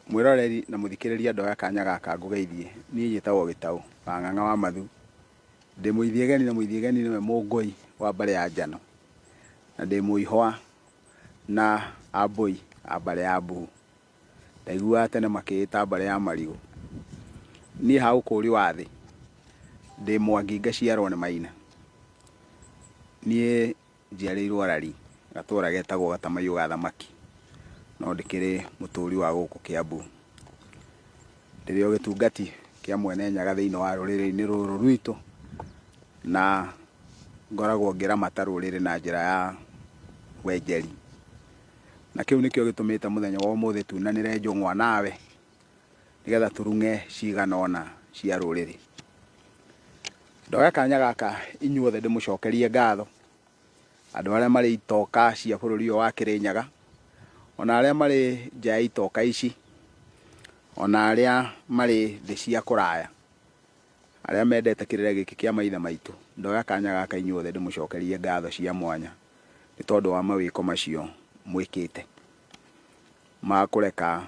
Mwiroreri na muthikiriria ndoya kanya gaka ngugeithie nie njitagwo Gitau Ng'ang'a wa Mathu ndi muithiegeni na muithiegeni niwe Mungui wa mbare ya Njano na ndi muihwa na Ambui a mbare ya Mbuhu ndaiguaga tene makita mbare ya Marigu nie ha ukuri wa thi ndi Mwangi ngaciarwo ni Maina nie njiarĩirwo Rari gatura getagwo Gatamaiyũ ga Thamaki no ndikiri muturi wa guku Kiambu ndiri o gitungati kia Mwene Nyaga thiini wa ruriri-ini ruru rwitu na ngoragwo ngiramata ruriri na njira ya wenjeri na kiu nikio gitumite muthenya wa umuthi tunanire njung'wa nawe nigetha turunge ciganona cia ruriri. Ndoya kanya gaka inyuothe ndimucokerie ngatho andu aria mari itoka cia bururi wa Kirinyaga ona aria mari nja itoka ici ona aria mari thi cia kuraya aria mendete kirire giki kia maithe maitu ndoya kanya gaka inyuothe ndimucokerie ngatho cia mwanya ni tondu wa mawiko macio mwikite ma kureka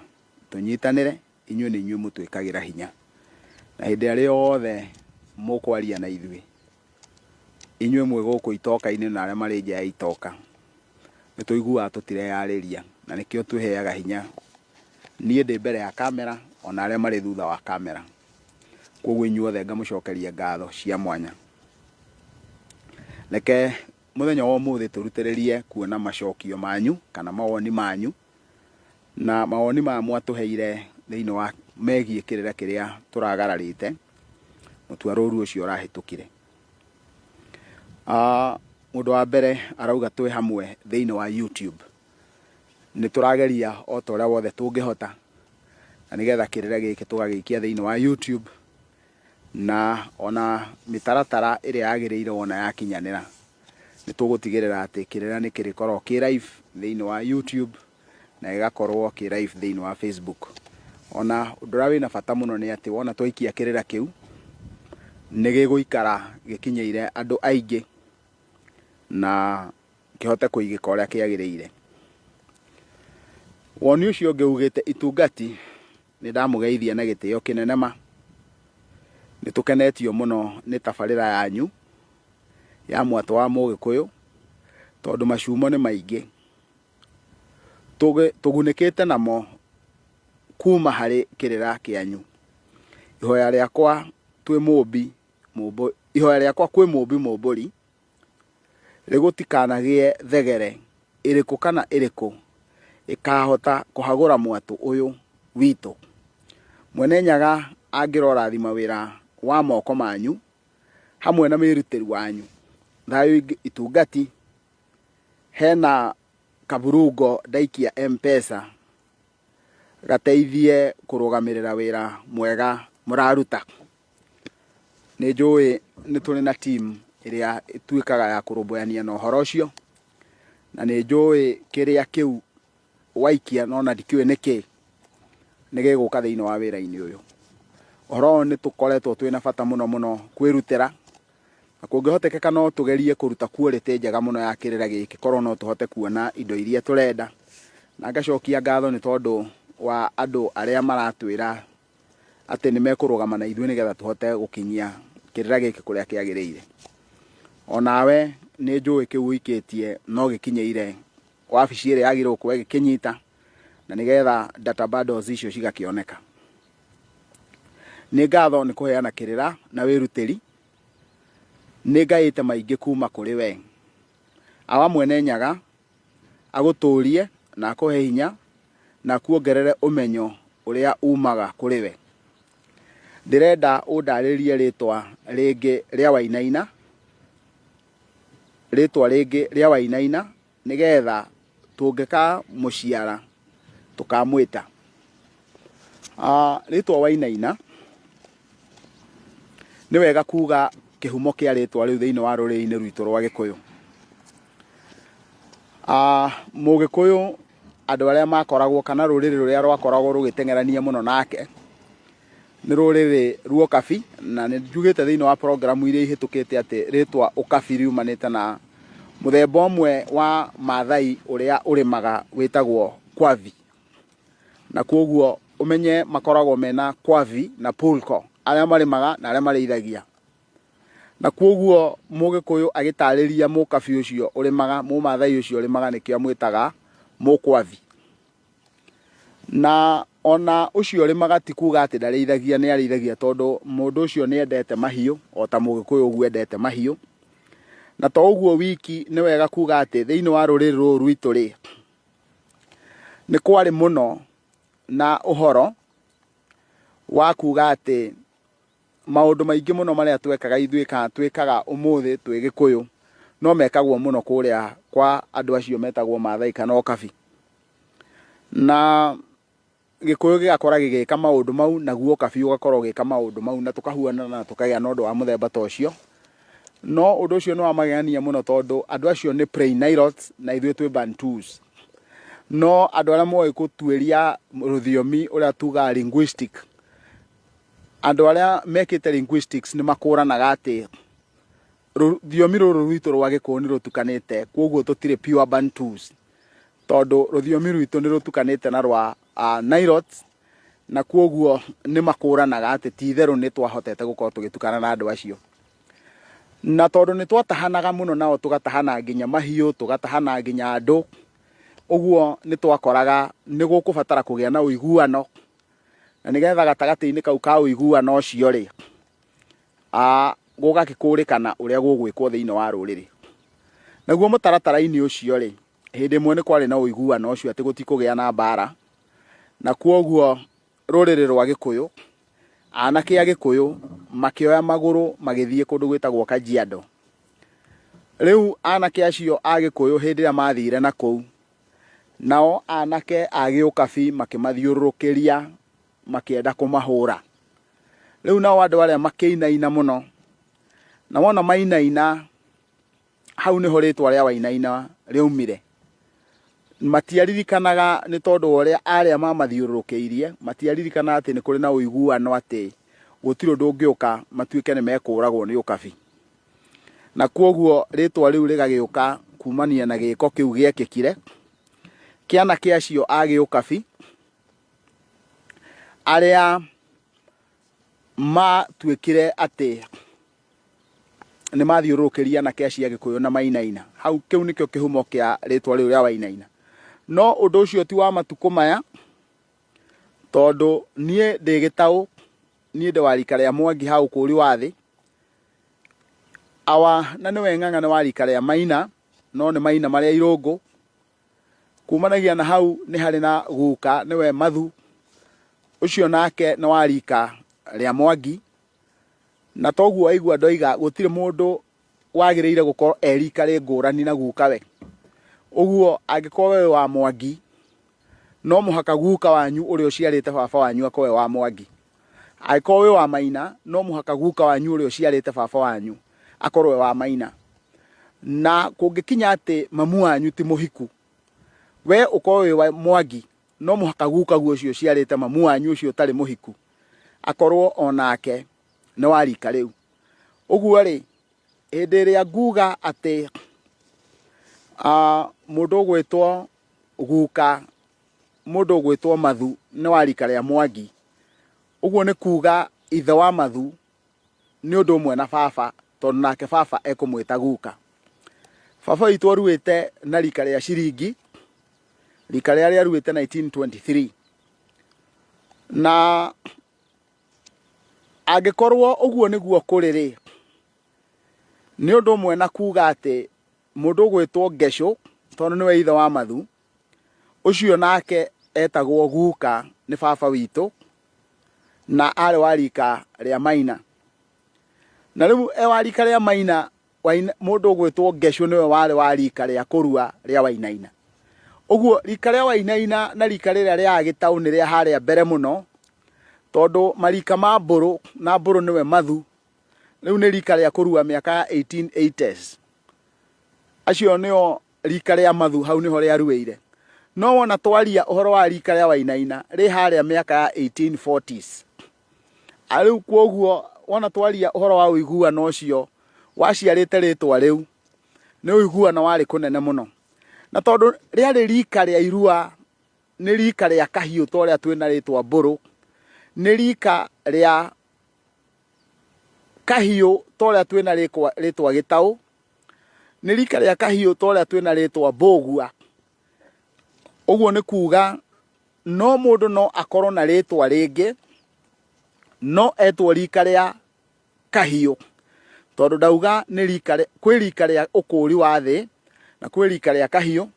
tunyitanire inyuĩ ni inyuĩ mutwikagira hinya na hindi aria yothe mukwaria na ithuĩ inyuĩ mwe guku itoka-ini na aria mari nja itoka nituiguaga tutireyariria na nikio tuheaga hinya nie ndi mbere ya kamera ona aria mari thutha wa kamera koguo inyuothe ngamucokeria ngatho cia mwanya. Reke muthenya wa umuthi turutiririe kuona macokio manyu kana mawoni manyu na mawoni ma mwatuheire thiini wa megie kirira kiria turagararite mutwaruru ucio urahitukire. Mundu wa mbere arauga twi hamwe thiini wa YouTube ni turageria o toria wothe tungihota na nigetha kirira giki tugagikia thiini wa YouTube na ona mitaratara iria yagiriire ona yakinyanira ni tugutigirira ati kirira ni kirikorwo ki live thiini wa YouTube na igakorwo ki live thiini wa Facebook. Ona undu wina bata muno ni ati wona twaikia kirira kiu ni giguikara gikinyeire andu aingi na kihote kuigika uria kiagiriire. Woni ucio ngiugite itungati ni ndamugeithia na gitio kinene ma ni tukenetio muno ni tabarira yanyu ya mwato wa Mugikuyu tondu macumo ni maingi tugunikite namo kuma hari kirira kianyu. Ihoya riakwa twi mumbi ihoya riakwa kwi mumbi mumburi rigutikanagie thegere iriku kana iriku ikahota kuhagura mwatu uyu witu. Mwene Nyaga angirathima wira wa moko manyu hamwe na mirutiri wanyu thayu itungati hena kaburungo ndaikia M-Pesa gateithie kurugamirira wira mwega muraruta. Ni njui ni turi na team iria ituikaga ya kurumbuania na uhoro ucio na ni njui kiria kiu waikia nona ndikiwe niki nigiguka thiini wa wira-ini uyu. Uhoro ni tukoretwo twina bata muno muno kwirutira na kungihotekeka no tugerie kuruta quality njega muno ya kirira giki korwo no tuhote kuona indo iria turenda na ngacokia ngatho ni tondu wa andu aria maratwira ati ni mekurugama na ithuĩ nigetha tuhote gukinyia kirira giki kuria kiagiriire. Onawe ni njui kiu wikitie no gikinyeire wabici iria yagirwo kuwe gikinyita na nigetha data bundles icio cigakioneka. Ni ngatho ni kuheana kirira na wirutiri ni ngaite maingi kuma kuri we awa Mwene Nyaga aguturie na akuhe hinya na kuongerere umenyo uria umaga kuri we. Ndirenda undaririe ritwa ringi ria Wainaina nigetha tungika muciara tukamwita. Ritwa Wainaina ni wega kuga kihumo kia ritwa riu thiini wa ruriri-ini rwitu rwa Gikuyu. Mugikuyu andu aria makoragwo kana ruriri ruria rwakoragwo rugitengerania muno nake ni ruriri ruo Kabi na ni njugite thiini wa program iria ihitukite ati ritwa Ukabi riumanite na muthemba umwe wa Maathai uria urimaga witagwo Kwavi na koguo umenye makoragwo mena kwavi na pulko aria marimaga na aria mareithagia, na koguo Mugikuyu agitariria mukabi ucio urimaga mumathai ucio urimaga nikio amwitaga mukwavi. Na ona ucio urimaga ti kuga ati ndareithagia, ni areithagia tondu mundu ucio ni endete mahiu ota Mugikuyu uguo endete mahiu. Na to uguo wiki ni wega kuga ati thiini wa ruriri ruru rwitu ri ni kwari muno na uhoro wa kuga ati maundu maingi muno maria twekaga twikaga umuthi twi Gikuyu no mekagwo muno kuria kwa andu acio metagwo Maathai kana Okabi, na Gikuyu gigakora gigika maundu mau naguo Okabi ugakorwo gika maundu mau, na tukahuana na tukagia na undu wa muthemba ta ucio. No undu ucio ni wa magania muno tondu andu acio ni plain Nilots na ithwe twi Bantus. No andu aria moi gutuiria ruthiomi uria tuga linguistic, andu aria mekite linguistics ni makuranaga ati ruthiomi ruru rwitu rwa Gikuyu ni rutukanite, koguo tutire pure Bantus tondu ruthiomi rwitu ni rutukanite na rwa Nilots, na koguo ni makuranaga ati ti theru ni twahotete gukorwo tugitukana na andu acio. Na tondu ni twatahanaga muno nao tugatahana nginya mahiu tugatahana nginya andu, uguo ni twakoraga ni gukubatara kugia na uiguano, na nigetha gatagati-ini kau ka uiguano ucio ri gugakikurikana uria gugwikwo thiini wa ruriri. Naguo mutaratara-ini ucio ri hindi imwe ni kwari na uiguano ucio ati gutikugia na mbara, na koguo ruriri rwa Gikuyu anake a Gikuyu makioya maguru magithie kundu gwitagwo Kajiado. Riu anake acio a Gikuyu hindi ria mathire na kou, nao anake a Giukabi makimathiururukiria makienda kumahura. Riu nao andu aria makiinaina muno, na wona mainaina hau niho ritwa ria Wainaina riumire. Matiaririkanaga ni tondu uria aria mamathiururukiirie, matiaririkana ati ni kuri na uiguano ati gutiri undu ungiuka matuike ni mekuragwo ni Okabi. Na koguo ritwa riu rigagiuka kumania na giko kiu giekikire kianake acio a Giukabi aria matuikire ati ni mathiururukiria anake acio a Gikuyu na mainaina. Hau kiu nikio kihumo kia ritwa riu ria Wainaina. No undu ucio ti wa matuko maya tondu nie ndi Gitau, nie ndi wa rika ria Mwangi hau kuri wa thi awa, na niwe Ng'ang'a ni wa rika ria Maina, no ni Maina maria irungu. Kumanagia na hau ni hari na guka niwe Mathu, ucio nake ni wa rika ria Mwangi, na toguo aigua ndoiga gutire mundu wagiriire gukorwo erika ri ngurani na guka we. Uguo angikorwo we wa Mwangi no muhaka guka wanyu uria uciarite baba wanyu akorwe wa Mwangi. Angikorwo we wa Maina no muhaka guka wanyu uria uciarite baba wanyu akorwe wa Maina. Na kungikinya ati mamu wanyu ti muhiku, we ukorwe wa Mwangi no muhaka guka ucio uciarite mamu wanyu ucio utari muhiku akorwo onake ni wa rika riu. Uguo ri hindi iria nguga ati mundu ugwitwo guka, mundu ugwitwo Mathu ni wa rika ria Mwangi, uguo ni kuga ithe wa Mathu ni undu umwe na baba, tondu nake baba ekumwita guka. Baba witu aruite na rika ria Ciringi, rika ria aruite 1923, na angikorwo uguo niguo kuri ri ni undu umwe na kuga ati mundu ugwitwo Gesho tondu niwe ithe wa Mathu, ucio nake etagwo guka ni baba witu na ari wa rika ria Maina. Na riu wa rika ria Maina, mundu ugwitwo Gesho niwe wari wa rika ria kurua ria Wainaina. Uguo rika ria Wainaina na rika riria ria Gitau ni ria haria mbere muno, tondu marika ma Mburu na Mburu niwe Mathu, riu ni rika ria kurua miaka ya 1880s. Acio nio rika ria Mathu, hau niho ria ruire. No wona twaria uhoro wa rika ria Wainaina ri haria miaka ya 1840s. Ariu koguo wona twaria uhoro wa uiguano ucio waciarite ritwa riu ni uiguano wari kunene muno, na tondu riari rika ria irua nĩ rika rĩa kahiũ ta ũrĩa twĩna rĩtwa mbũrũ, nĩ rika rĩa kahiũ ta ũrĩa twĩna rĩtwa gĩtaũ, nĩ rika rĩa kahiũ ta ũrĩa twĩna rĩtwa mbũgua. Ũguo nĩ kuga no mũndũ no akorwo na rĩtwa rĩngĩ, no etwo rika rĩa kahiũ, tondũ ndauga nĩ rika kwĩ rika rĩa ũkũri wa thĩ na kwĩ rika rĩa kahiũ.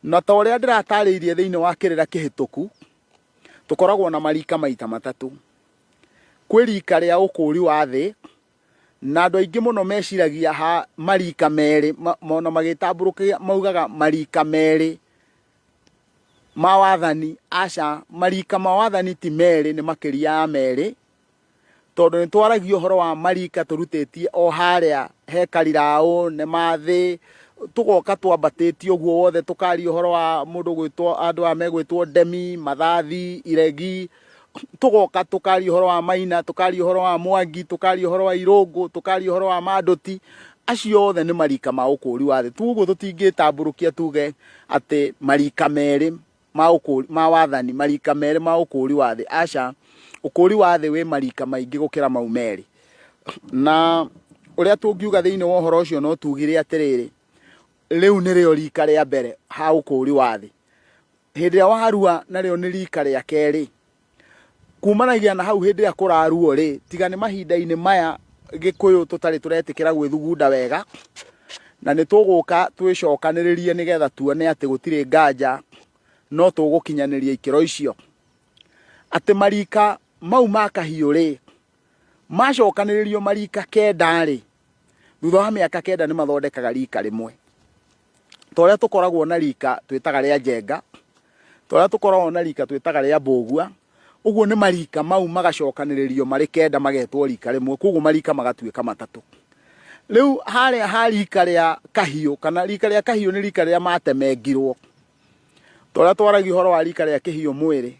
Na ta ũrĩa ndĩratarĩirie thĩinĩ wa kĩrĩra kĩhĩtũku, tũkoragwo na marika maita matatũ. Kwĩ rika rĩa ũkũri wa thĩ, na andũ aingĩ mũno meciragia ha marika merĩ, mona magĩtambũrũkia maugaga marika merĩ ma wathani. Aca, marika ma wathani ti merĩ, nĩ makĩria ya merĩ, tondũ nĩ twaragio ũhoro wa marika tũrutĩtie o harĩa he Kariraũ, nĩ mathĩ, tũgoka twambatĩtie ũguo wothe, tũkaria ũhoro wa mũndũ gwĩtwo, andũ aya megwĩtwo Ndemi, Mathathi, Iregi, tũgoka tũkaria ũhoro wa Maina, tũkaria ũhoro wa Mwangi, tũkaria ũhoro wa Irũngũ, tũkaria ũhoro wa Mandũti. Acio othe nĩ marika ma ũkũri wa thĩ. Tuguo tũtingĩtambũrũkia tuge atĩ marika merĩ ma wathani, marika merĩ ma ũkũri wa thĩ. Aca, ũkũri wa thĩ wĩ marika maingĩ gũkĩra mau merĩ. Na ũrĩa tũngiuga thĩinĩ wa ũhoro ũcio no tugire atĩrĩrĩ, rĩu nĩrĩo rika rĩa mbere ha ũkũri wa thĩ. Hĩndĩ ĩrĩa warua narĩo nĩ rika rĩa kerĩ. Kumanagia na hau hĩndĩ ĩrĩa kũraruo rĩ, tiga nĩ mahinda-inĩ maya Gĩkũyũ tũtarĩ tũretikĩra gwĩthugunda wega, na nĩ tũgũka twĩcokanĩrĩrie nĩgetha tuone atĩ gũtirĩ nganja no tũgũkinyanĩria ikĩro icio. Atĩ marika mau ma kahiũ rĩ, macokanĩrĩrio marika kenda rĩ, thutha wa mĩaka kenda nĩ mathondekaga rika rĩmwe. Ta ũrĩa tũkoragwo na rika twĩtaga rĩa Njenga, ta ũrĩa tũkoragwo na rika twĩtaga rĩa Mbũgua, ũguo nĩ marika mau magacokanĩrĩrio marĩ kenda magetwo rika rĩmwe, koguo marika magatuĩka matatũ. Rĩu harĩa ha rika rĩa kahiũ, kana rika rĩa kahiũ nĩ rika rĩrĩa matemengirwo. Ta ũrĩa twaragia ũhoro wa rika rĩa kĩhiũ mwĩrĩ,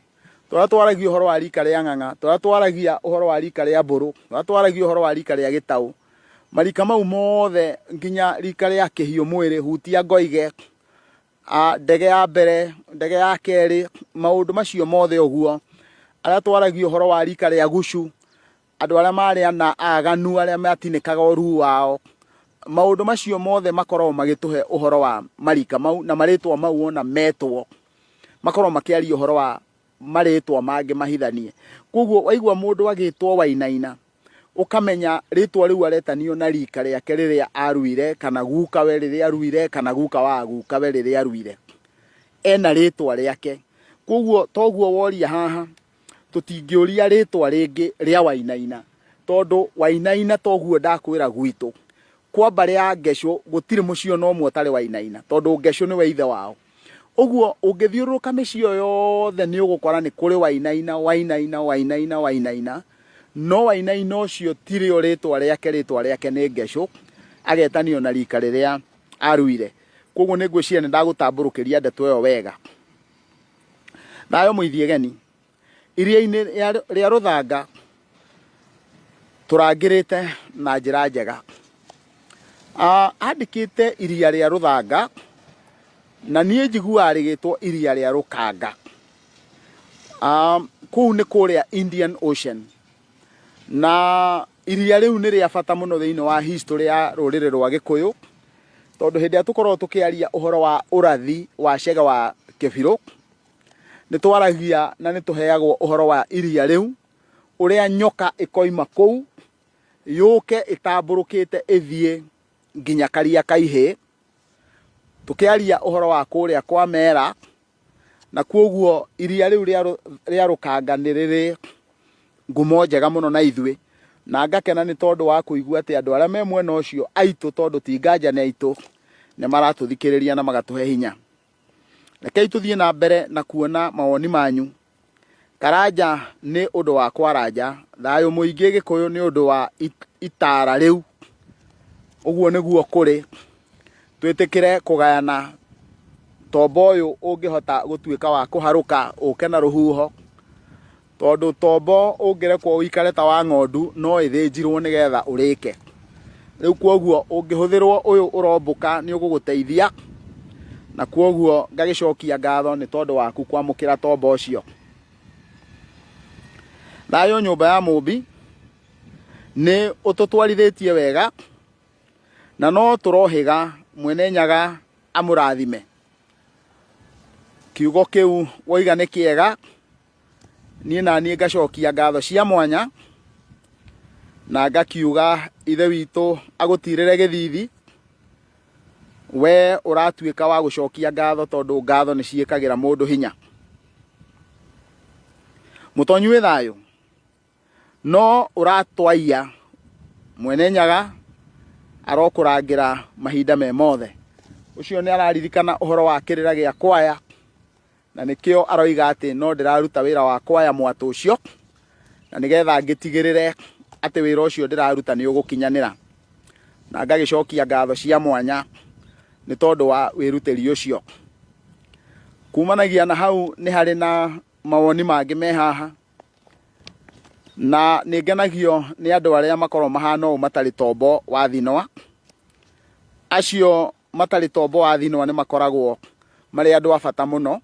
ta ũrĩa twaragia ũhoro wa rika rĩa Ng'ang'a, ta ũrĩa twaragia ũhoro wa rika rĩa Mbũrũ, ta ũrĩa twaragia ũhoro wa rika rĩa Gĩtaũ. Marika mau mothe nginya rika rĩa kĩhiũ mwĩrĩ, Hutia Ngoige, ndege ya mbere, ndege ya kerĩ, maũndũ macio mothe ũguo. Arĩa twaragia ũhoro wa rika rĩa Gucu, andũ arĩa marĩ na aganu, arĩa matinĩkaga ũru wao. Maũndũ macio mothe makoragwo magĩtũhe ũhoro wa marika mau, na marĩtwa mau ona metwo makorwo makĩaria ũhoro wa marĩtwa mangĩ mahithanie. Koguo waigua mũndũ agĩtwo Wainaina, ũkamenya rĩtwa rĩu aretanio na rika rĩake rĩrĩa aruire, kana gukawe rĩrĩa aruire, kana guka wa gukawe rĩrĩa aruire. Ena rĩtwa rĩake. Koguo toguo woria haha, tũtingĩũria rĩtwa rĩngĩ rĩa Wainaina, tondũ Wainaina toguo ndakwĩra gwitũ. Kwamba rĩa Ngecũ gũtirĩ mũciĩ ona ũmwe ũtarĩ Wainaina, tondũ Ngecũ nĩwe ithe wao. Ũguo ũngĩthiũrũrũka mĩciĩ yothe nĩ ũgũkora nĩ kũrĩ Wainaina, Wainaina, Wainaina, Wainaina. No Wainaina ũcio tirĩo rĩtwa rĩake nĩ Ngecũ, agetanio na rika rĩrĩa aruire. Koguo nĩ ngwĩciria nĩ ndagũtambũrũkĩria ndeto ĩyo wega. Thayũ mũithie geni. Iria-inĩ rĩa Rũthanga tũrangĩrĩte na njĩra njega. Andĩkĩte iria rĩa Rũthanga, na niĩ njiguaga rĩgĩtwo iria rĩa Rũkanga. Kũu nĩ kũrĩa Indian Ocean. Na iria rĩu nĩ rĩa bata mũno thĩinĩ wa history ya rũrĩrĩ rwa Gĩkũyũ, tondũ hĩndĩ ĩrĩa tũkoragwo tũkĩaria ũhoro wa ũrathi wa Chege wa Kĩbirũ, nĩ twaragia na nĩ tũheagwo ũhoro wa iria rĩu, ũrĩa nyoka ĩkoima kũu, yũke ĩtambũrũkĩte ĩthiĩ nginya Karia ka Ihĩ. Tũkĩaria ũhoro wa kũrĩa kwa Mera, na koguo iria rĩu rĩa Rũkanga nĩ rĩrĩ ngumo njega mũno na ithuĩ. Na ngakena nĩ tondũ wa kũigua atĩ andũ arĩa me mwena ũcio aitũ, tondũ ti nganja nĩ aitũ, nĩ maratũthikĩrĩria na magatũhe hinya. Rekei tũthiĩ na mbere na kuona mawoni manyu. Karanja nĩ ũndũ wa kwaranja, thayũ mũingĩ Gĩkũyũ nĩ ũndũ wa itara rĩu. Ũguo nĩguo kũrĩ. Twĩtĩkĩre kũgayana tombo ũyũ ũngĩhota gũtuĩka wa kũharũka ũke na rũhuho, tondũ tombo ũngĩrekwo ũikare ta wa ng'ondu no ĩthĩnjirwo nĩgetha ũrĩke. Rĩu koguo ũngĩhũthĩrwo ũyũ ũrombũka nĩ ũgũgũteithia, na kwoguo ngagicokia ngatho ni tondu waku kwamukira tombo ucio. Thayo nyumba ya Mumbi ni ututwarithitie wega na no turohiga Mwene Nyaga amurathime. Kiugo kiu woiga ni kiega, nie na nie ngacokia ngatho cia mwanya na ngakiuga ithe witu agutirire githithi. We uratuika wa gucokia ngatho tondu ngatho ni ciikagira mundu hinya. Mutonyi wi thayo no uratwaia Mwene Nyaga arokurangira mahinda me mothe. Ucio ni araririkana uhoro wa kirira gia kwaya na nikio aroiga ati no ndiraruta wira wa kwaya mwatu ucio na nigetha ngitigirire ati wira ucio ndiraruta ni ugukinyanira, na ngagicokia ngatho cia mwanya ni tondu wa wirutiri ucio. Kumanagia na hau ni hari na mawoni mangi me haha, na ningenagio ni andu aria makorwo mahana o matari tombo wa thinwa. Acio matari tombo wa thinwa ni makoragwo mari andu a bata muno,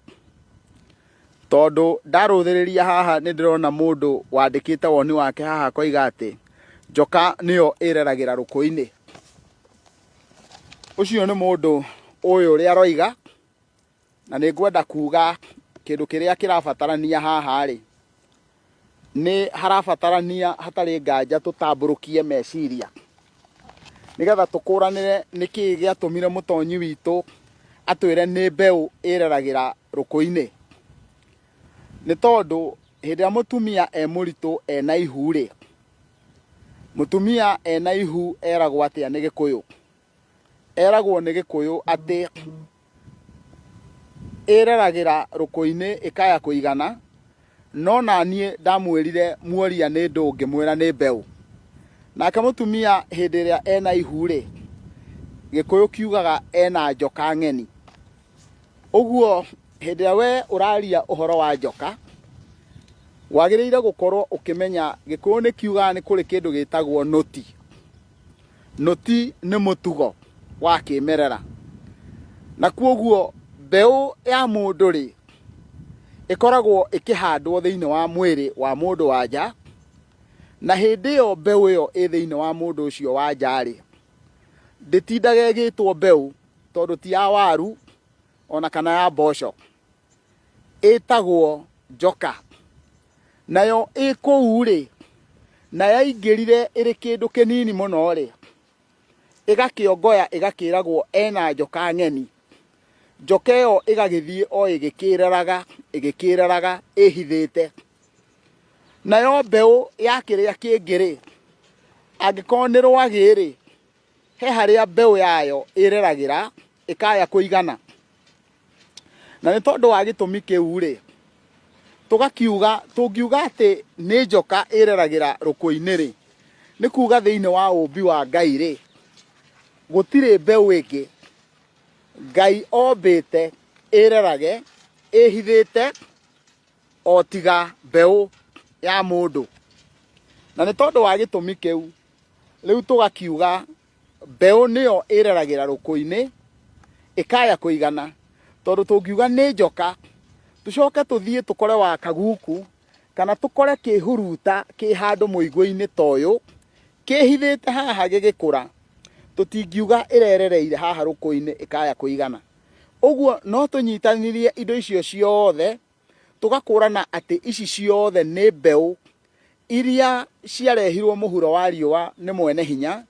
tondu ndaruthiriria haha ni ndirona mundu wandikite woni wake haha koiga ati njoka niyo ireragira ruku-ini. Ucio ni mundu uyu uri aroiga, na ningwenda kuga kindu kiria kirabatarania haha ri ni harabatarania hatari nganja tutamburukie meciria nigetha tukuranire niki giatumire mutonyi witu atwire ni mbeu ireragira ruku-ini. Ni tondu hindi ya mutumia muritu ena ihu ri, mutumia ena ihu eragwo atia ni Gikuyu? Eragwo ni Gikuyu ati ireragira ruku-ini ikaya kuigana, no nanie ndamwirire muoria ni ndungi mwira ni mbeu. Nake mutumia hindi ria ena ihu ri, Gikuyu kiugaga ena njoka ng'eni. Uguo hindi ria we uraria uhoro wa njoka wagiriire gukorwo ukimenya Gikuyu ni kiugaga ni kuri kindu gitagwo noti. Noti ni mutugo wa kimerera, na kwoguo mbeu ya mundu ri ikoragwo ikihandwo thiini wa mwiri wa mundu wa nja, na hindi yo mbeu yo i thiini wa mundu ucio wa nja ri nditindaga igitwo mbeu tondu ti ya waru ona kana ya mboco, itagwo njoka. Nayo ikuu ri na yaingirire iri kindu kinini muno ri igakiongoya igakiragwo ena njoka ng'eni. Njoka iyo igagithie o igikireraga ihithite. Nayo mbeu ya kiria kingiri angikorwo ni rwagi ri he haria mbeu yayo ireragira ikaya kuigana. Na ni tondu wa gitumi kiu ri tungiuga ati ni njoka ireragira ruku-ini ri ni kuga thiini wa umbi wa Ngai ri gutire mbeu ingi Ngai ombite irerage ihithite o tiga mbeu ya mundu. Na ni tondu wa gitumi kiu riu tugakiuga mbeu niyo ireragira ruku-ini ikaya kuigana, tondu tungiuga ni njoka tucoke tuthie tukore wa kaguku kana tukore kihuruta ki handu muigwo-ini toyo kihithite haha gigikura, tutingiuga irerereire haha ruku-ini ikaya kuigana. Uguo no tunyitanirie indo icio ciothe tugakurana ati ici ciothe ni mbeu iria ciarehirwo muhuro wa riua ni Mwene Hinya,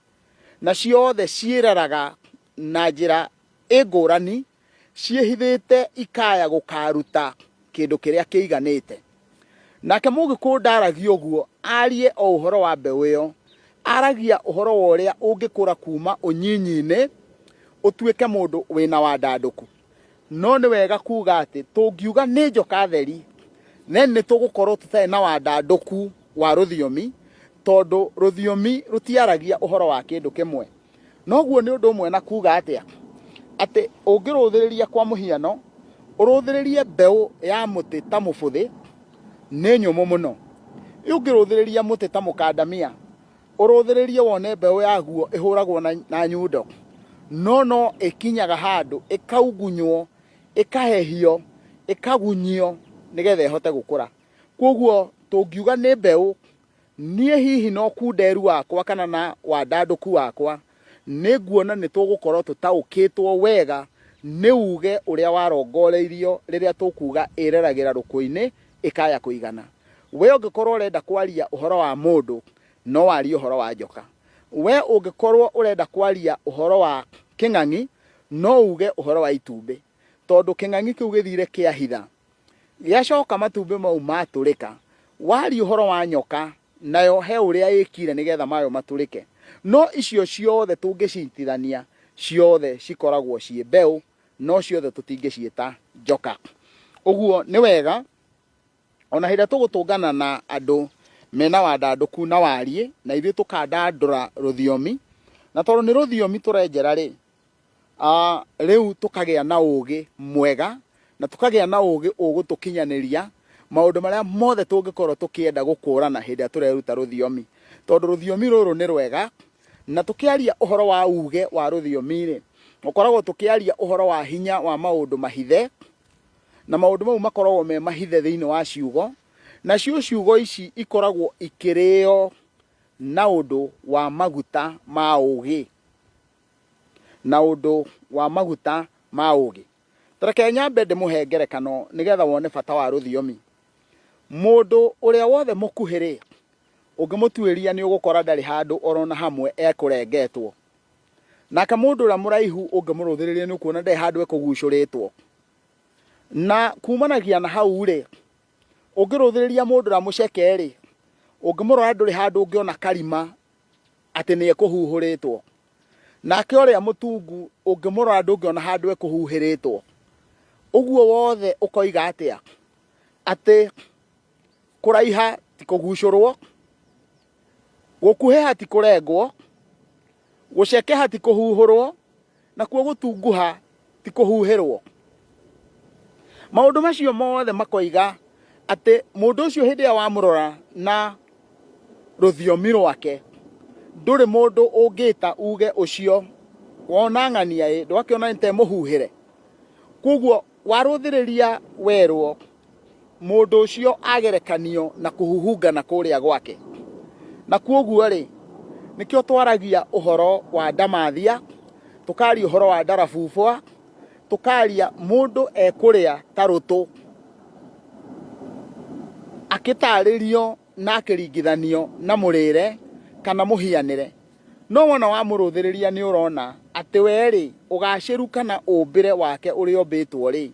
na ciothe ciireraga na njira ingurani ciehithite ikaya gukaruta kindu kiria kiiganite. Nake Mugikuyu ndaragia uguo arie o uhoro wa mbeu iyo, aragia uhoro wa uria ungikura kuma unyinyi-ini utuike mundu wina wandanduku. No ni wega kuga ati tungiuga ni njoka theri ni tugukorwo tutari na wandanduku wa ruthiomi, tondu ruthiomi rutiaragia uhoro wa kindu kimwe. Noguo ni undu umwe na kuga atia ati ungiruthiriria kwa muhiano uruthiririe mbeu ya muti ta mubuthi ni nyumu muno. Ungiruthiriria muti ta mukandamia uruthiririe wone mbeu yaguo ihuragwo na nyundo, no ikinyaga handu ikaugunywo ikahehio ikagunyio nigetha ihote gukura. Koguo tungiuga ni mbeu, nie hihi no kunderu wakwa kana na wandanduku wakwa ni nguona ni tugukorwo tutaukitwo wega ni uge uria warongoreirio riria tukuga ireragira rukuini ikaya kuigana. We ungikorwo urenda kwaria uhoro wa mundu no warie uhoro wa njoka. We ungikorwo urenda kwaria uhoro wa king'ang'i no uge uhoro wa itumbi, tondu king'ang'i kiu githire kiahitha giacoka matumbi mau maturika. Waria uhoro wa nyoka nayo he uria ikire nigetha mayo maturike. No icio ciothe tungicitithania ciothe cikoragwo cie mbeu, no ciothe tutingiciita njoka. Uguo ni wega ona hĩndĩ tũgũtũngana na andũ mena wandanduku na warie na ithuĩ tukandandũra rũthiomi, na tondũ nĩ rũthiomi tũrenjera rĩ, rĩu tũkagĩa na ũgĩ mwega na tũkagĩa na ũgĩ ũgũtũkinyanĩria maũndũ marĩa mothe tũngĩkorwo tũkĩenda gũkũrana hĩndĩ ĩrĩa tũreruta rũthiomi. Tondũ rũthiomi rũrũ nĩ rwega, na tũkĩaria ũhoro wa uge wa rũthiomi rĩ, ũkoragwo tũkĩaria ũhoro wa hinya wa maũndũ mahithe, na maũndũ mau makoragwo me mahithe thĩinĩ wa ciugo, na ciugo ici ikoragwo ikĩrĩo na ũndũ wa maguta ma ũgĩ, na ũndũ wa maguta ma ũgĩ. Tareke nyambe ndĩmũhe ngerekano nigetha wone bata wa rũthiomi. Mũndũ ũrĩa wothe mũkuhĩ ũngĩmũtuĩria nĩ ũgũkora ndarĩ handũ orona hamwe ekũrengetwo, nake mũndũ ũrĩa mũraihu ũngĩmũrũthĩrĩria nĩ ũkuona ndarĩ handũ ekũgucũrĩtwo. Na kumanagia na hau rĩ, ũngĩrũthĩrĩria mũndũ ũrĩa mũceke rĩ, ũngĩmũrora ndũrĩ handũ ũngĩona karima atĩ nĩ ekũhuhũrĩtwo. Nake ũrĩa mũtungu ũngĩmũrora ndũngĩona handũ ekũhuhĩrĩtwo. Ũguo wothe ũkoiga atĩa? Atĩ kũraiha ti kũgucũrwo, gũkuhĩha ti kũrengwo, gũcekeha ti kũhuhũrwo, nakuo gũtunguha ti kũhuhĩrwo. Maũndũ macio mothe makoiga atĩ mũndũ ũcio hĩndĩ ĩrĩa wamũrora na rũthiomi rwake, ndũrĩ mũndũ ũngĩta uge ũcio wona ng'ania ndwakĩona nĩ mũhuhĩre. Koguo warũthĩrĩria werwo mũndũ ũcio agerekanio na kũhuhungana kũrĩa gwake. Na koguo rĩ, nĩkĩo twaragia ũhoro wa ndamathia, tukaria ũhoro wa ndarabubwa, tukaria mũndũ ekũrĩa ta rũtũ akĩtarĩrio na akĩringithanio na mũrĩre kana mũhianĩre. No wona wamũrũthĩrĩria nĩ ũrona atĩ we rĩ, ũgacĩru kana ũmbĩre wake ũrĩa ombĩtwo rĩ,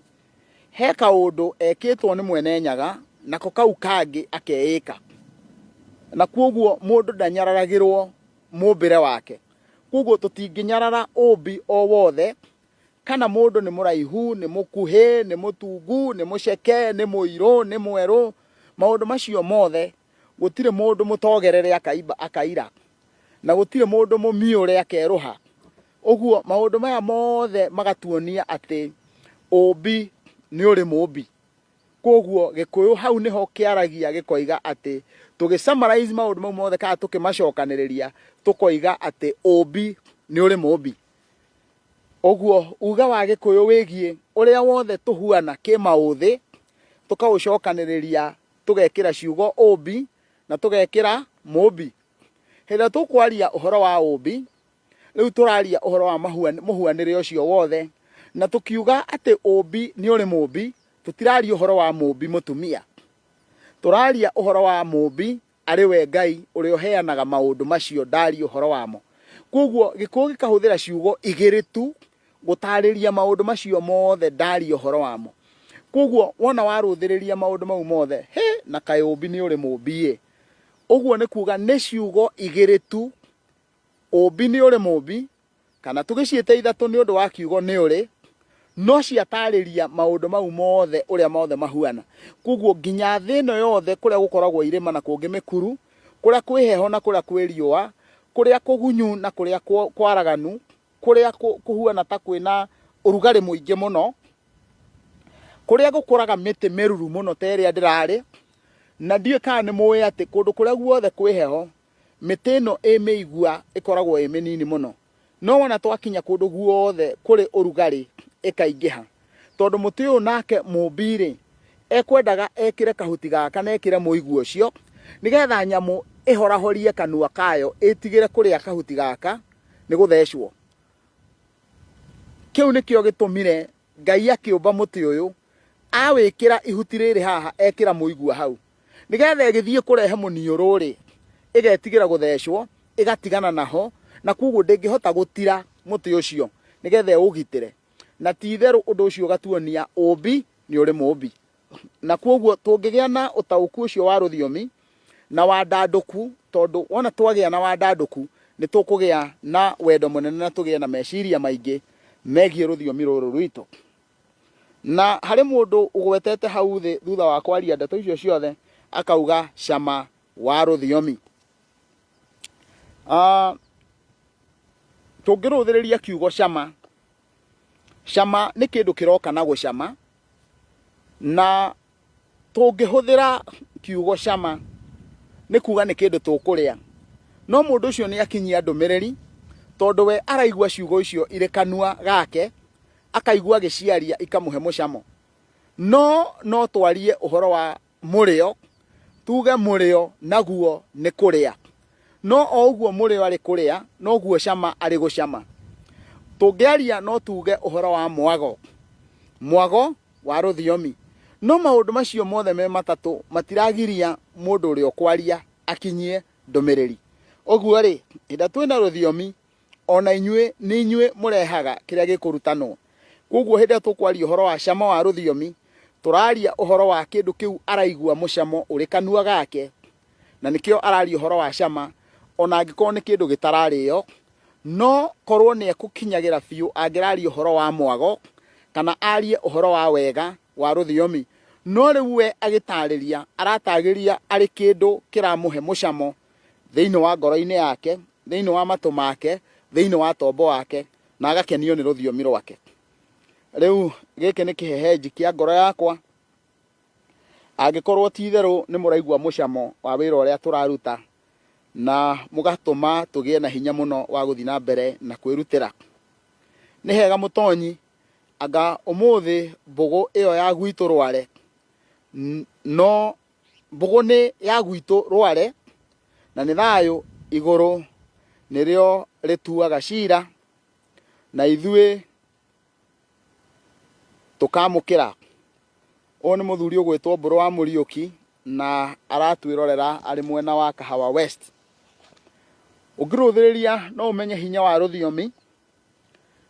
he kaũndũ ekĩtwo nĩ mwene nyaga nako kau kangĩ akeĩka. Na koguo mũndũ ndanyararagĩrwo mũmbĩre wake. Koguo tũtingĩnyarara ũmbi o wothe, kana mũndũ nĩ mũraihu, nĩ mũkuhĩ, nĩ mũtungu, nĩ mũceke, nĩ mũirũ, nĩ mwerũ. Maũndũ macio mothe gũtirĩ mũndũ mũtogerere akaira, na gũtirĩ mũndũ mũmiũre akerũha. Ũguo maũndũ maya mothe magatuonia atĩ ũmbi nĩ ũrĩ mũmbi. Koguo Gĩkũyũ hau nĩho kĩaragia gĩkoiga atĩ tũgĩ-summarize maũndũ mau mothe kana tũkĩmacokanĩrĩria tũkoiga atĩ ũmbi nĩ ũrĩ mũmbi. Ũguo uga wa Gĩkũyũ wĩgiĩ ũrĩa wothe tũhuana kĩmaũthĩ tũkaũcokanĩrĩria tũgekĩra ciugo ũmbi na tũgekĩra mũmbi. Hĩndĩ ĩrĩa tũkwaria ũhoro wa ũmbi, rĩu tũraria ũhoro wa mũhuanĩre ũcio wothe, na tũkiuga atĩ ũmbi nĩ ũrĩ mũmbi, tũtiraria ũhoro wa mũmbi mũtumia. Tũraria ũhoro wa mũmbi arĩ we Ngai ũrĩa ũheanaga maũndũ macio ndaria ũhoro wamo. Koguo Gĩkũyũ gĩkahũthĩra ciugo igĩrĩ tu gũtarĩria maũndũ macio mothe ndaria ũhoro wamo. Koguo wona warũthĩrĩria maũndũ mau mothe, na kaĩ ũmbi nĩ ũrĩ mũmbi. Ũguo nĩ kuga nĩ ciugo igĩrĩ tu, ũmbi nĩ ũrĩ mũmbi, kana tũgĩciĩte ithatũ nĩ ũndũ wa kiugo nĩ ũrĩ, no ciatarĩria maũndũ mau mothe ũrĩa mothe mahuana. Koguo nginya thĩ ĩno yothe kũrĩa gũkoragwo irĩma na kũngĩ mĩkuru, kũrĩa kwĩ heho na kũrĩa kwĩ riũa, kũrĩa kũgunyu na kũrĩa kwaraganu, kũrĩa kũhuana ta kwĩna ũrugarĩ mũingĩ mũno, kũrĩa gũkũraga mĩtĩ mĩruru mũno ta ĩrĩa ndĩrarĩ. Na ndiũĩ kana nĩ mũĩ atĩ kũndũ kũrĩa guothe kwĩ heho, mĩtĩ ĩno ĩ mĩigua ĩkoragwo ĩ mĩnini mũno, no wona twakinya kũndũ guothe kũrĩ ũrugarĩ ĩkaingĩha. tondu muti uyu nake mumbi ekwendaga ekire kahuti gaka na ekire muigua ucio nigetha nyamu ihorahorie kanua kayo itigire kuria kahuti gaka ni guthecwo. Kiu nikio gitumire Ngai akiumba muti uyu awikira ihuti riri haha ekira muigua hau nigetha igithie kurehe muniuru igetigira guthecwo igatigana naho na kuguo ndingihota gutira muti ucio nigetha ugitire na titheru undu ucio gatuonia umbi ni uri mumbi. Na kuguo tungigia na utauku ucio wa ruthiomi na wandanduku tondu wona twagia na wandanduku ni tukugia na wendo munene na tugia na meciria maingi megie ruthiomi ruru rwitu. Na hari mundu ugwetete hau thi thutha wa kwaria ndeto icio ciothe akauga cama wa ruthiomi. Tungiruthiriria kiugo cama, cama ni kindu kiroka na gucama, na tungihuthira kiugo cama ni kuga ni kindu tukuria. No mundu ucio ni akinyia ndumiriri tondu we araigua ciugo icio ire kanua gake akaigua giciaria ikamuhe mucamo. No twarie uhoro wa murio, tuge murio naguo ni kuria. No o uguo murio ari kuria no guo cama ari gucama. Tungiaria no tuge uhoro wa mwago, mwago wa ruthiomi. No maundu macio mothe me matatu matiragiria mundu uri okwaria akinyie ndumiriri. Oguo ri inda twina ruthiomi ona inyue ni inyue murehaga kiria gikurutanwo. Koguo hinda tukwaria uhoro wa cama wa ruthiomi turaria uhoro wa kindu kiu araigua mucamo uri kanua gake, na nikio araria uhoro wa cama ona angikorwo ni kindu gitarario no korwo ni ekukinyagira biu angiraria uhoro wa mwago kana arie uhoro wa wega wa ruthiomi. No riu we agitariria aratagiria ari kindu kiramuhe mucamo thiini wa ngoro-ini yake, thiini wa matu make, thiini wa tombo wake, na agakenio ni ruthiomi rwake. Riu giki ni kihehenji kia ngoro yakwa, angikorwo titheru ni muraigua mucamo wa wira uria turaruta na mugatuma tugie na hinya muno wa guthi na mbere na kwirutira. Ni hega mutonyi anga umuthi mbugu iyo ya gwitu rware, no mbugu ni ya gwitu rware na ni thayo iguru nirio rituaga cira na ithui tukamukira. Uyu ni muthuri ugwitwo Mburu wa Muriuki na aratwirorera ari mwena wa Kahawa West. Ungiruthiriria no umenye hinya wa ruthiomi,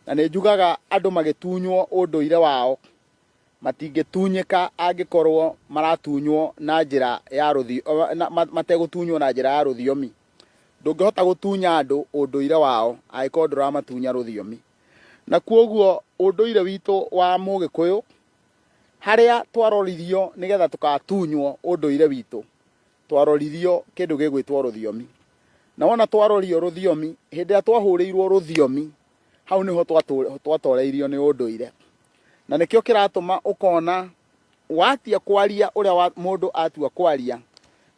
na ni njugaga andu magitunywo unduire wao matingitunyika angikorwo maratunywo na njira ya mategutunywo na njira ya ruthiomi. Ndungihota gutunya andu unduire wao angikorwo nduramatunya ruthiomi. Na kuoguo unduire witu wa Mugikuyu haria twaroririo nigetha tukatunywo unduire witu twaroririo kindu gigwitwo ruthiomi. Na wona twarorio ruthiomi hindi ya twahurirwo ruthiomi hau niho twatoreirio ni unduire. Na nikio kiratuma ukona watia kwaria uria mundu atua kwaria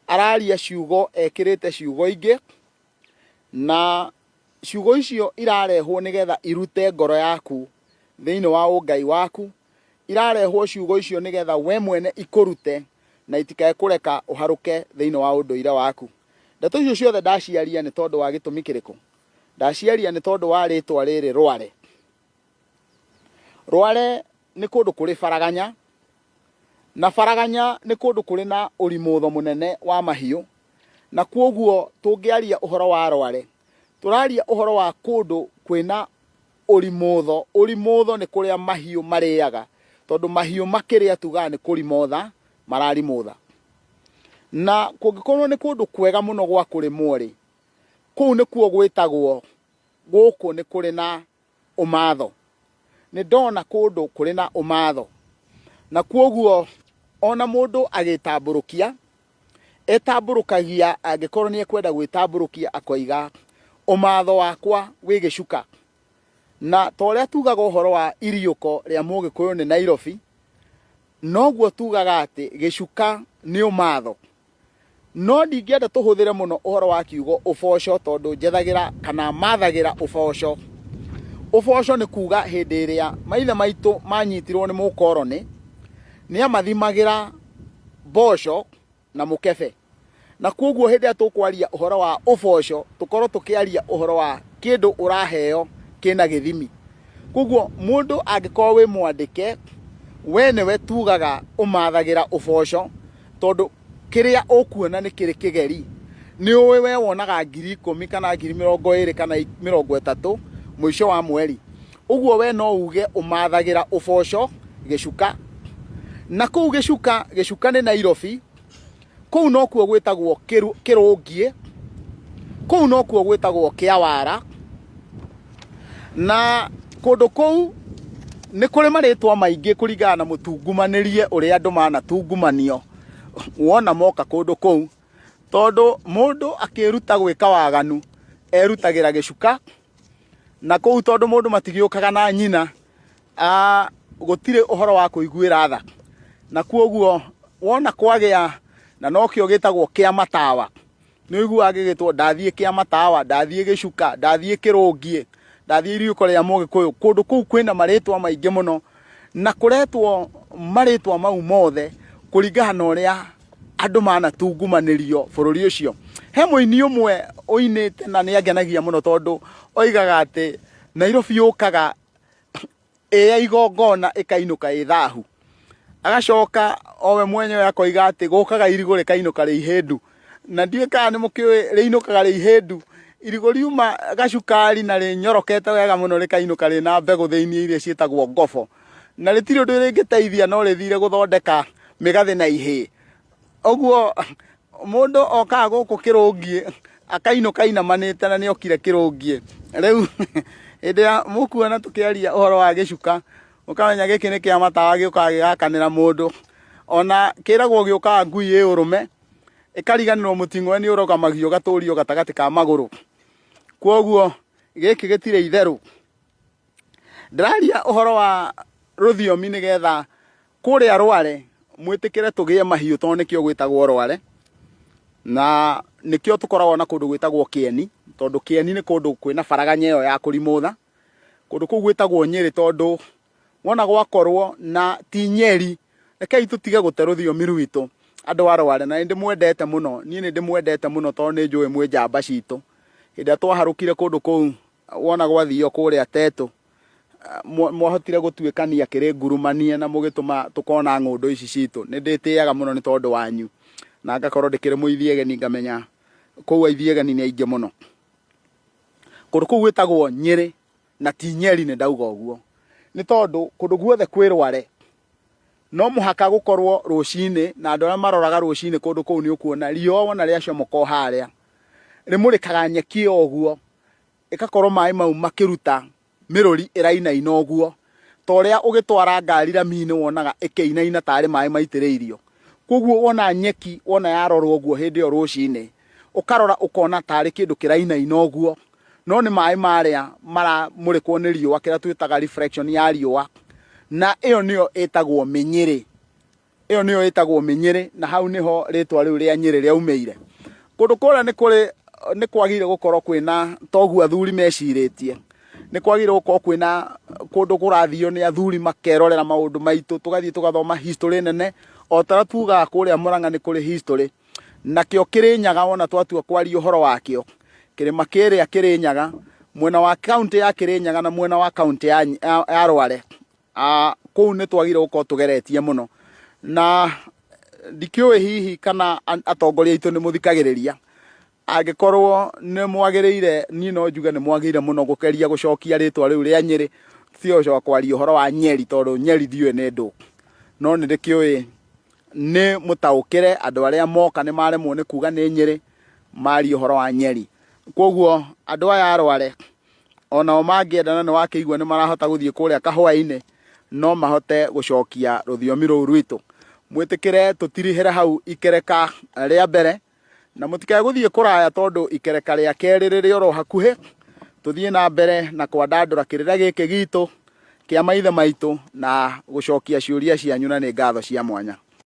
araria ciugo ekirite ciugo ingi, na ciugo icio irarehwo nigetha irute ngoro yaku thiini wa ungai waku, irarehwo ciugo icio nigetha we mwene ikurute na itikae kureka uharuke thiini wa unduire waku. Ndeto icio ciothe ndaciaria ni tondu wa gitumi kiriku? Ndaciaria ni tondu wa ritwa riri rware. Rware ni kundu kuri faraganya, na faraganya ni kundu kuri na urimutho munene wa mahiu. Na kuoguo tungiaria uhoro wa rware turaria uhoro wa kundu kwina urimutho. Urimutho ni kuria mahiu mariaga, tondu mahiu makiria tuga ni kurimotha mararimutha. Na kungikorwo ni kundu kwega muno gwa kurimwo ri, kuu ni kuo gwitagwo guku ni kuri na umatho. Ni ndona kundu kuri na umatho, na kuoguo ona mundu agitamburukia etamburukagia angikorwo ni ekwenda gwitamburukia akoiga umatho wakwa wi gicuka. Na toria tugaga uhoro wa iriuko ria Mugikuyu ni Nairobi, noguo tugaga ati gicuka ni umatho. No ndingienda tuhuthire muno uhoro wa kiugo uboco tondu jethagira kana mathagira uboco. Uboco nĩ kuga hĩndĩ ĩrĩa maithe maitũ manyitirwo nĩ mũkoroni nĩ amathimagĩra mboco na mũkebe, na koguo hĩndĩ ĩrĩa tũkwaria ũhoro wa uboco tũkorwo tũkĩaria ũhoro wa kĩndũ ũraheo kĩna gĩthimi. Koguo mũndũ angĩkorwo wĩ mwandĩke, we nĩwe tugaga ũmathagĩra uboco, tondũ kĩrĩa ũkuona nĩ kĩrĩ kĩgeri. Nĩ ũĩ we wonaga 10,000 kana 20,000 kana 30 mũico wa mweri, ũguo we no uge ũmathagĩra uboco gĩcuka. Na kũu gĩcuka nĩ Nairobi, kũu no kuo gwĩtagwo Kĩrũngiĩ, kũu no kuo gwĩtagwo Kĩawara, na kũndũ kũu nĩ kũrĩ marĩtwa maingĩ kũringana na mũtungumanĩrie ũrĩa andũ manatungumanio wona moka kũndũ kũu, tondũ mũndũ akĩruta gwĩka waganu erutagĩra gĩcuka, na kũu tondũ mũndũ matigĩũkaga na nyina, gũtirĩ ũhoro wa kũiguĩra tha, na koguo wona kwagĩa na nokĩo gĩtagwo kĩa matawa, nĩ ũiguaga gĩgĩtwo ndathiĩ kĩa matawa, ndathiĩ gĩcuka, ndathiĩ Kĩrũngiĩ, ndathiĩ Iriuko rĩa Mũgĩkũyũ. Kũndũ kũu kwĩna marĩtwa maingĩ mũno, na kũretwo marĩtwa mau mothe kũringana na ũrĩa andũ manatungumanĩrio bũrũri ũcio. He mũini ũmwe ũinĩte na nĩ angenagia mũno, tondũ oigaga atĩ Nairobi yũkaga ya igongona ĩkainũka ĩ thahu, agacoka owe mwenyewe akoiga atĩ gũkaga irigũ rĩkainũka rĩ ihĩndu. Na ndiũĩ kana nĩ mũkĩũĩ rĩinũkaga rĩ ihĩndu, irigũ riuma gacukari na rĩnyorokete wega mũno rĩkainũka rĩna mbegũ thĩinĩ iria ciĩtagwo ngobo, na rĩtirĩ ũndũ rĩngĩteithia no rĩthire gũthondeka mĩgathĩ na ihĩ. Ũguo mũndũ okaga gũkũ Kĩrũngiĩ akainũka inamanĩte na nĩ okire Kĩrũngiĩ. Rĩu hĩndĩ ĩrĩa mũkuona tũkĩaria ũhoro wa gĩcuka, ũkamenya gĩkĩ nĩ kĩa matawa gĩũkaga gĩgakanĩra mũndũ, ona kĩragwo gĩũkaga ngui ĩ ũrũme ĩkariganĩrwo mũting'oe nĩ ũrũgamagio gatũrio gatagatĩ ka magũrũ. Kwoguo gĩkĩ gĩtirĩ itherũ. Ndĩraria ũhoro wa rũthiomi nĩgetha kũrĩa Rware mwĩtĩkĩre tũgĩe mahiũ, tondũ nĩkĩo gwĩtagwo Rware, na nĩkĩo tũkoragwo na kũndũ gwĩtagwo Kĩeni, tondũ Kĩeni nĩ kũndũ kwĩna baraganya ĩyo ya kũrimũtha. Kũndũ kũu gwĩtagwo Nyĩrĩ, tondũ wona gwakorwo na ti Nyeri, rekei tũtige gũte rũthiomi rwitũ andũ a Rware, na nĩndĩmwendete mũno, niĩ nĩndĩmwendete mũno tondũ nĩ njũĩ mwĩ njamba citũ. Hĩndĩ ĩrĩa twaharũkire kũndũ kũu, wona gwathio kũrĩa Tetũ, mwahotire gũtuĩkania kĩrĩ ngurumanie na mũgĩtũma tũkona ng'ũndũ ici citũ. Nĩndĩtĩaga mũno nĩ tondũ wanyu, na ngakorwo ndĩkĩrĩ mũithiegeni, ngamenya kũu aithiegeni nĩ aingĩ mũno. Kũndũ kũu gwĩtagwo Nyĩrĩ na ti Nyeri, nĩ ndauga ũguo nĩ tondũ kũndũ guothe kwĩ Rware no mũhaka gũkorwo rũcinĩ, na andũ arĩa maroraga rũcinĩ kũndũ kũu nĩ ũkuona riũa wona rĩacomoka o harĩa rĩmũrĩkaga nyeki o ũguo, ĩgakorwo maĩ mau makĩruta mĩrũri ĩrainaina ũguo, ta ũrĩa ũgĩtwara ngari rami-inĩ wonaga ĩkĩinaina tarĩ maĩ maitĩrĩirio. Koguo wona nyeki wona yarorwo ũguo hĩndĩ ĩyo rũcinĩ, ũkarora ũkona tarĩ kĩndũ kĩrainaina ũguo, no nĩ maĩ marĩa maramũrĩkwo nĩ riũa, kĩrĩa twĩtaga reflection ya riũa, na ĩyo nĩyo ĩtagwo mĩnyĩrĩ. Ĩyo nĩyo ĩtagwo mĩnyĩrĩ, na hau nĩho rĩtwa rĩu rĩa Nyĩrĩ rĩaumĩire. Kũndũ kũrĩa nĩ kwagĩrĩire gũkorwo kwĩna toguo athuri mecirĩtie, nĩ kwagĩrĩire gũkorwo kwĩna kũndũ kũrathio nĩ athuri makerorera maũndũ maitũ, tũgathiĩ tũgathoma history nene, o ta tugaga kũrĩa Mũrang'a nĩ kũrĩ history, nakĩo Kĩrĩnyaga wona twatua kwaria ũhoro wakĩo, kĩrĩma kĩrĩa Kĩrĩnyaga mwena wa kaunti ya Kĩrĩnyaga na mwena wa kaunti ya Rware, kũu nĩ twagĩrĩire gũkorwo tũgeretie mũno, na ndikĩũĩ hihi kana atongoria aitũ nĩ mũthikagĩrĩria. Angĩkorwo nĩ mwagĩrĩire, niĩ no njuge nĩ mwagĩrĩire mũno gũkeria gũcokia rĩtwa rĩu rĩa Nyĩrĩ, tiga gũcoka kwaria ũhoro wa Nyeri, tondũ Nyeri ndiũĩ nĩ ndũ, no nĩ ndĩkĩũĩ nĩ mũtaũkĩre andũ arĩa moka nĩ maremwo nĩ kuga nĩ Nyĩrĩ, maria ũhoro wa Nyeri. Kwoguo andũ aya a Rware onao mangĩenda na nĩ wakĩigua nĩ marahota gũthiĩ kũrĩa kahũa-inĩ, no mahote gũcokia rũthiomi rũu rwitũ. Mwĩtĩkĩre tũtirihĩre hau ikereka rĩa mbere, na mũtikae gũthiĩ kũraya, tondũ ikereka rĩa kerĩ rĩrĩ oro hakuhĩ. Tũthiĩ na mbere na kwandandũra kĩrĩra gĩkĩ gitũ kĩa maithe maitũ na gũcokia ciũria cianyu, na nĩ ngatho cia mwanya.